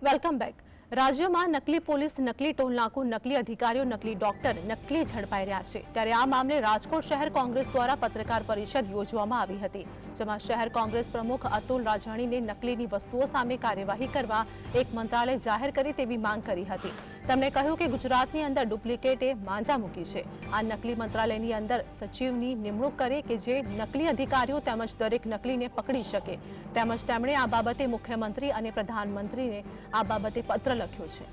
Welcome back. રાજ્યમાં નકલી police, નકલી ટોલનાકું, નકલી અધિકારીઓ, નકલી ડોક્ટર, નકલી ઝડપાઈ રહ્યા છે। ત્યારે આ મામલે રાજકોટ શહેર કોંગ્રેસ દ્વારા પત્રકાર પરિષદ યોજવામાં આવી હતી, જેમાં શહેર કોંગ્રેસ પ્રમુખ અતુલ રાજાણીને નકલીની વસ્તુઓ સામે કાર્યવાહી કરવા એક મંત્રાલય જાહેર કરે તેવી માંગ કરી હતી। તેમણે કહ્યું કે ગુજરાતની અંદર ડુપ્લિકેટે માંજા મૂકી છે। આ નકલી મંત્રાલયની અંદર સચિવની નિમણૂક કરે કે જે નકલી અધિકારીઓ તેમજ દરેક નકલીને પકડી શકે। તેમજ તેમણે આ બાબતે મુખ્યમંત્રી અને પ્રધાનમંત્રીને આ બાબતે પત્ર લખ્યો છે।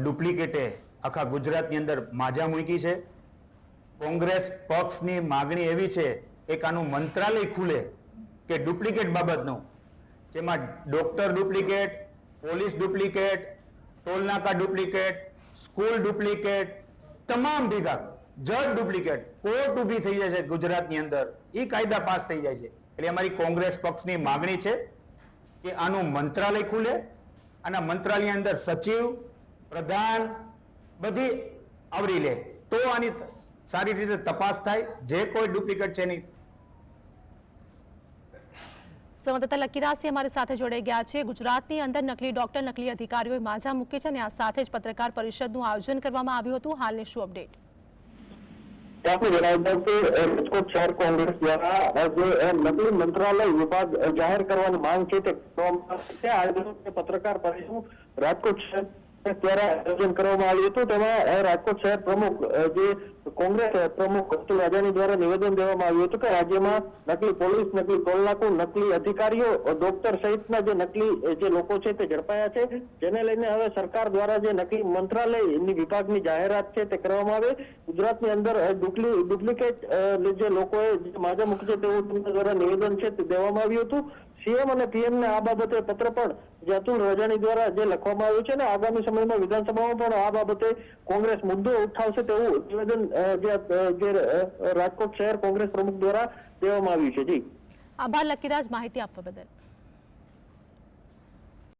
ડુપ્લિકેટે આખા ગુજરાતની અંદર માજા મૂકી છે। કોંગ્રેસ પક્ષની માગણી એવી છે એક આનું મંત્રાલય ખુલે કે ડુપ્લિકેટ બાબતનું, જેમાં ડોક્ટર ડુપ્લિકેટ, પોલીસ ડુપ્લિકેટ, ટોલનાકા ડુપ્લિકેટ, સ્કૂલ ડુપ્લિકેટ, તમામ ભેગા જજ ડુપ્લિકેટ, કોર્ટ ઊભી થઈ જાય છે ગુજરાતની અંદર, એ કાયદા પાસ થઈ જાય છે। એટલે અમારી કોંગ્રેસ પક્ષની માગણી છે કે આનું મંત્રાલય ખુલે, આના મંત્રાલયની અંદર સચિવ, પ્રધાન બધી આવરી લે તો આની સારી રીતે તપાસ થાય। જે કોઈ ડુપ્લિકેટ છે એની સંવાદદાતા લકીરાસી અમારી સાથે જોડાઈ ગયા છે। ગુજરાતની અંદર નકલી ડોક્ટર, નકલી અધિકારીઓએ માજા મૂકી છે અને આ સાથે જ પત્રકાર પરિષદનું આયોજન કરવામાં આવ્યું હતું। હાલની શું અપડેટ? आपको जણાવી દઉં કે રાજકોટ શહેર કોંગ્રેસ દ્વારા જે નકલી મંત્રાલય વિભાગ જાહેર કરવાની માંગ છે તે પત્રકાર પરિષદ રાજકોટ શહેર દ્વારા આયોજન કરવામાં આવ્યું હતું। તેમાં રાજકોટ શહેર પ્રમુખ જે કોંગ્રેસ પ્રમુખ અતુલ રાજાણી દ્વારા નિવેદન દેવામાં આવ્યું હતું કે રાજ્યમાં નકલી પોલીસ, નકલી ટોલનાકું, નકલી અધિકારીઓ, ડોક્ટર સહિતના જે નકલી જે લોકો છે તે ઝડપાયા છે, જેને લઈને હવે સરકાર દ્વારા જે નકલી મંત્રાલયની વિભાગની જાહેરાત છે તે કરવામાં આવે। ગુજરાતની અંદર ડુપ્લિકેટ જે લોકોએ માજા મૂકી છે તેવું તેમના દ્વારા નિવેદન છે તે દેવામાં આવ્યું હતું। સીએમ અને પીએમ ને આ બાબતે પત્ર પણ જે અતુલ રાજાણી દ્વારા જે લખવામાં આવ્યું છે ને આગામી સમયમાં વિધાનસભામાં પણ આ બાબતે કોંગ્રેસ મુદ્દો ઉઠાવશે તેવું નિવેદન જે રાજકોટ શહેર કોંગ્રેસ પ્રમુખ દ્વારા દેવામાં આવ્યું છે। જી આભાર લકીરાજ, માહિતી આપવા બદલ।